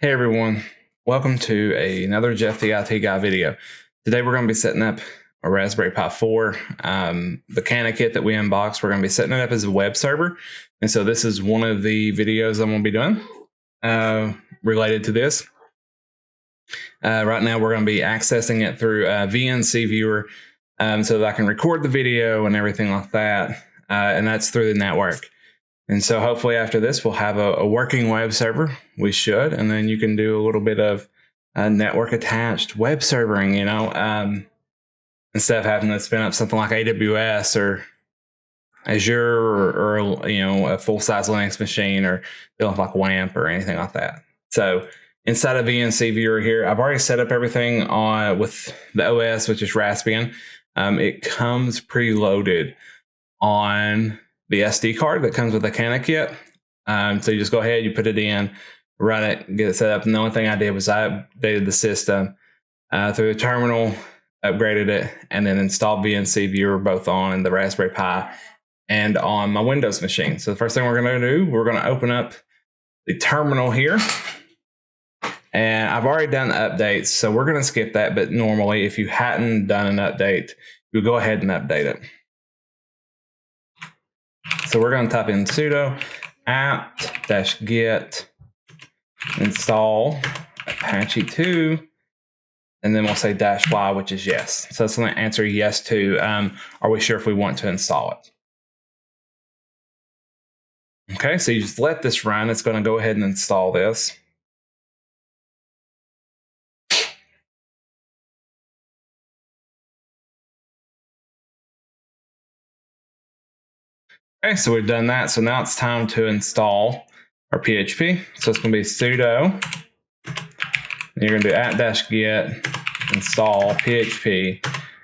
Hey everyone, welcome to another Jeff the IT Guy video. Today we're going to be setting up a Raspberry Pi 4. The Cana kit that we unboxed, we're going to be setting it up as a web server. And so this is one of the videos I'm going to be doing related to this. Right now we're going to be accessing it through VNC Viewer so that I can record the video and everything like that. And that's through the network. And so hopefully after this, we'll have a working web server. We should. And then you can do a little bit of network attached web servering, instead of having to spin up something like AWS or Azure or a full-size Linux machine or build like WAMP or anything like that. So inside of VNC Viewer here, I've already set up everything on with the OS, which is Raspbian. It comes preloaded on the SD card that comes with the Cana kit. So you just go ahead, you put it in, run it, get it set up. And the only thing I did was I updated the system through the terminal, upgraded it, and then installed VNC Viewer both on the Raspberry Pi and on my Windows machine. So the first thing we're going to do, we're going to open up the terminal here. And I've already done updates, so we're going to skip that. But normally, if you hadn't done an update, you go ahead and update it. So we're going to type in sudo apt-get install Apache 2, and then we'll say -y, which is yes. So it's going to answer yes to, are we sure if we want to install it? Okay, so you just let this run. It's going to go ahead and install this. Okay, so we've done that. So now it's time to install our PHP. So it's going to be sudo. And you're going to do apt-get install PHP.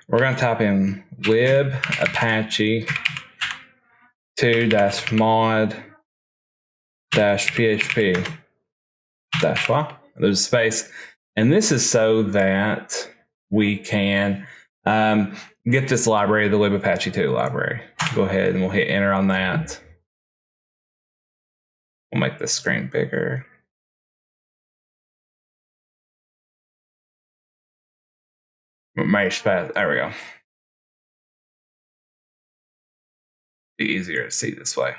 We're going to type in lib apache 2-mod-php-y. There's a space. And this is so that we can get this library, the lib apache 2 library. Go ahead and we'll hit enter on that. We'll make the screen bigger. There we go. Be easier to see this way.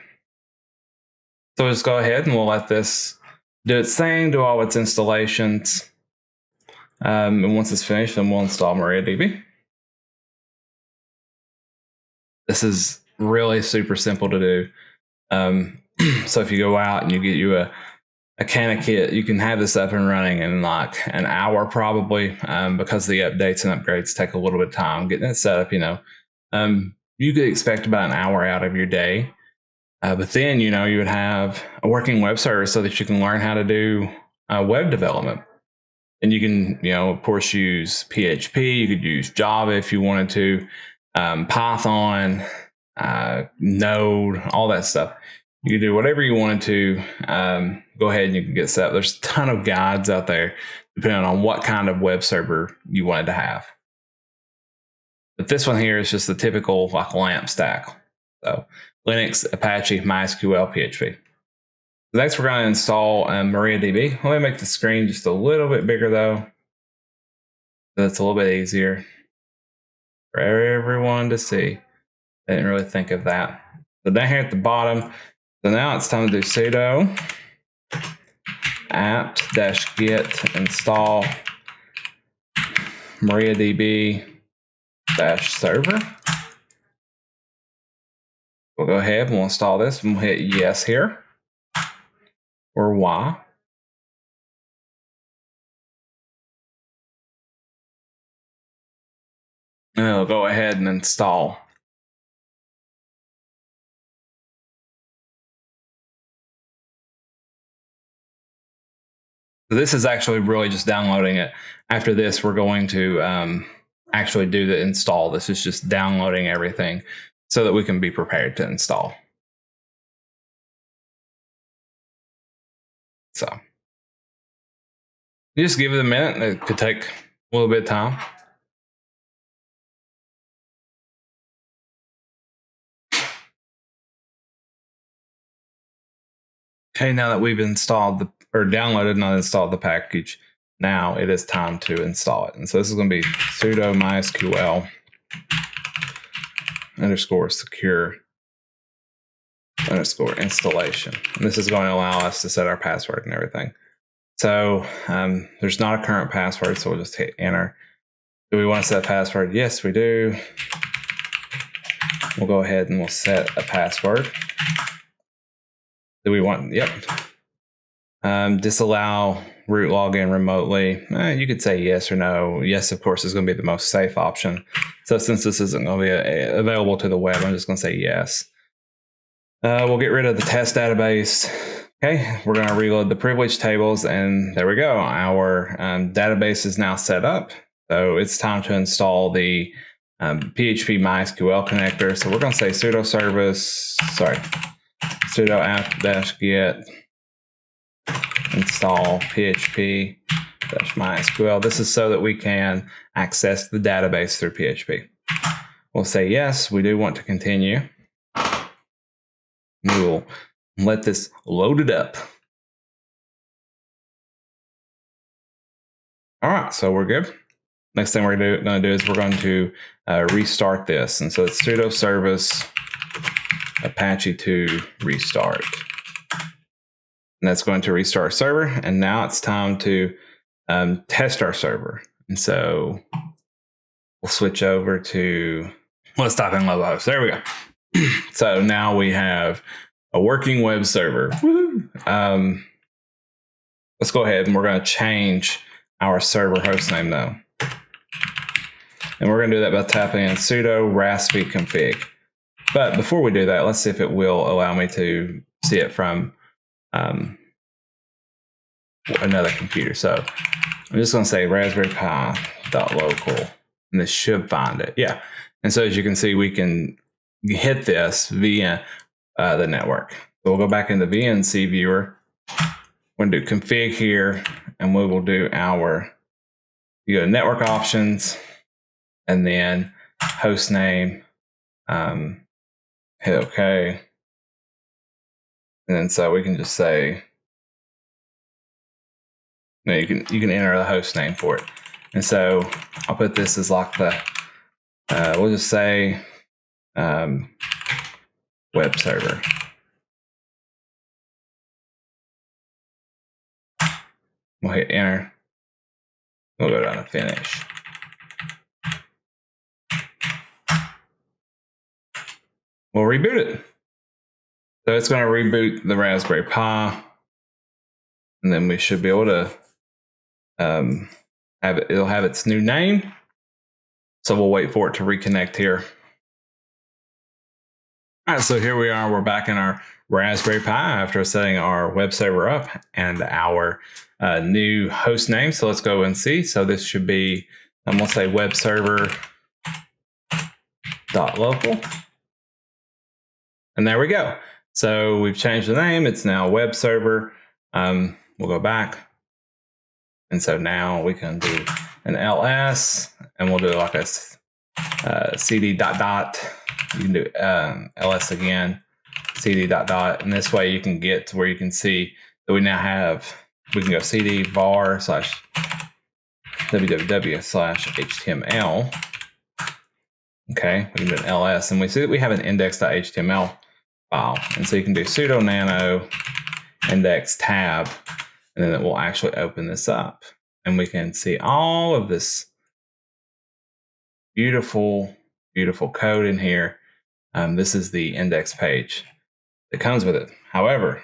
So just go ahead and we'll let this do its thing, do all its installations. And once it's finished, then we'll install MariaDB. This is really super simple to do. So if you go out and you get you a Cana kit, you can have this up and running in like an hour probably, because the updates and upgrades take a little bit of time getting it set up. You could expect about an hour out of your day, but then you would have a working web server so that you can learn how to do web development. And you can of course use PHP. You could use Java if you wanted to, Python, Node, all that stuff. You can do whatever you wanted to. Go ahead and you can get set up. There's a ton of guides out there depending on what kind of web server you wanted to have. But this one here is just the typical like LAMP stack. So Linux, Apache, MySQL, PHP. Next, we're going to install MariaDB. Let me make the screen just a little bit bigger though. So it's a little bit easier for everyone to see. I didn't really think of that. So down here at the bottom, so now it's time to do sudo apt-get install mariadb-server. We'll go ahead and we'll install this and we'll hit yes here or Y. And it'll go ahead and install. So this is actually really just downloading it. After this, we're going to actually do the install. This is just downloading everything so that we can be prepared to install. So you just give it a minute. It could take a little bit of time. Okay, now that we've installed or downloaded and uninstalled the package. Now it is time to install it. And so this is going to be sudo mysql _secure _installation. And this is going to allow us to set our password and everything. So there's not a current password, so we'll just hit enter. Do we want to set a password? Yes, we do. We'll go ahead and we'll set a password. Do we want, yep. Disallow root login remotely. You could say yes or no. Yes, of course, is going to be the most safe option. So since this isn't going to be available to the web, I'm just going to say yes. We'll get rid of the test database. Okay, we're going to reload the privilege tables, and there we go. Our database is now set up. So it's time to install the PHP MySQL connector. So we're going to say sudo apt-get install php-mysql. This is so that we can access the database through PHP. We'll say yes, we do want to continue. We will let this load it up. All right, so we're good. Next thing we're going to do is we're going to restart this. And so it's sudo service apache 2 restart. And that's going to restart our server. And now it's time to test our server. And so we'll switch over to, let's type in localhost. There we go. So now we have a working web server. Let's go ahead and we're going to change our server hostname though. And we're going to do that by tapping in sudo raspi config. But before we do that, let's see if it will allow me to see it from another computer. So I'm just going to say raspberry pi.local, and this should find it. Yeah. And so as you can see, we can hit this via the network. So we'll go back into VNC viewer. We're going to do config here, and we will do you go to network options, and then host name, hit OK. And then so we can just say, you can enter the host name for it. And so I'll put this as like the, we'll just say web server. We'll hit enter. We'll go down to finish. We'll reboot it. So it's going to reboot the Raspberry Pi, and then we should be able to it'll have its new name. So we'll wait for it to reconnect here. All right, so here we are. We're back in our Raspberry Pi after setting our web server up and our new host name. So let's go and see. So this should be, I'm going to say web server.local. And there we go. So we've changed the name. It's now web server. We'll go back. And so now we can do an ls, and we'll do like a cd ... You can do ls again, cd ... And this way you can get to where you can see that we now have, we can go cd var / www/html. Okay, we can do an ls, and we see that we have an index.html file. And so you can do sudo nano index tab, and then it will actually open this up. And we can see all of this beautiful, beautiful code in here. This is the index page that comes with it. However,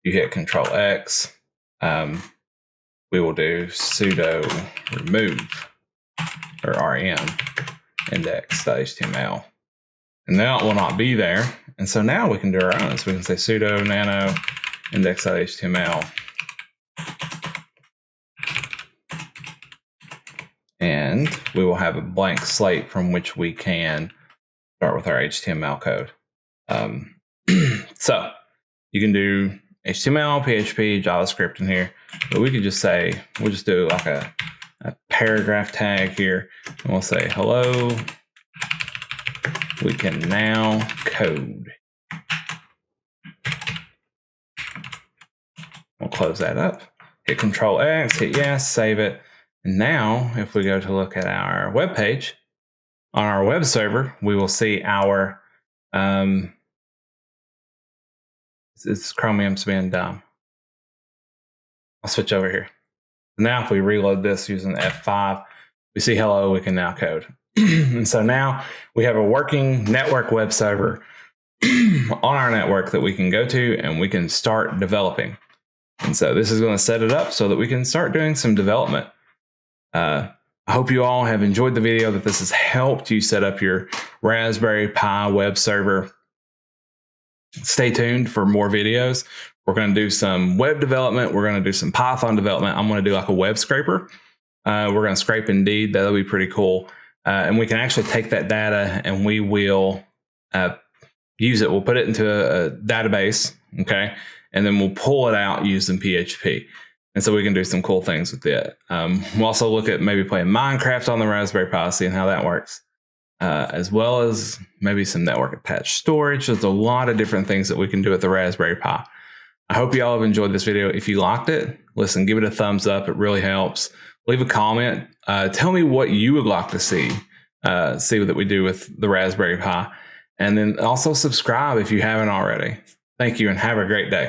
you hit Control X, we will do sudo remove or rm index.html. And now it will not be there. And so now we can do our own. So we can say sudo nano index.html. And we will have a blank slate from which we can start with our HTML code. So you can do HTML, PHP, JavaScript in here, but we could just say, we'll just do like a paragraph tag here, and we'll say, hello, we can now code. We'll close that up, hit Control X, hit yes, save it. And now if we go to look at our web page on our web server, we will see our, it's Chromium's being dumb. I'll switch over here. Now if we reload this using F5, we see hello, we can now code. And so now we have a working network web server on our network that we can go to and we can start developing. And so this is going to set it up so that we can start doing some development. I hope you all have enjoyed the video, that this has helped you set up your Raspberry Pi web server. Stay tuned for more videos. We're going to do some web development. We're going to do some Python development. I'm going to do like a web scraper. We're going to scrape Indeed. That'll be pretty cool. And we can actually take that data and we will use it. We'll put it into a database, okay? And then we'll pull it out using PHP. And so we can do some cool things with it. We'll also look at maybe playing Minecraft on the Raspberry Pi, seeing how that works, as well as maybe some network attached storage. There's a lot of different things that we can do with the Raspberry Pi. I hope you all have enjoyed this video. If you liked it, listen, give it a thumbs up. It really helps. Leave a comment. Tell me what you would like to see that we do with the Raspberry Pi. And then also subscribe if you haven't already. Thank you and have a great day.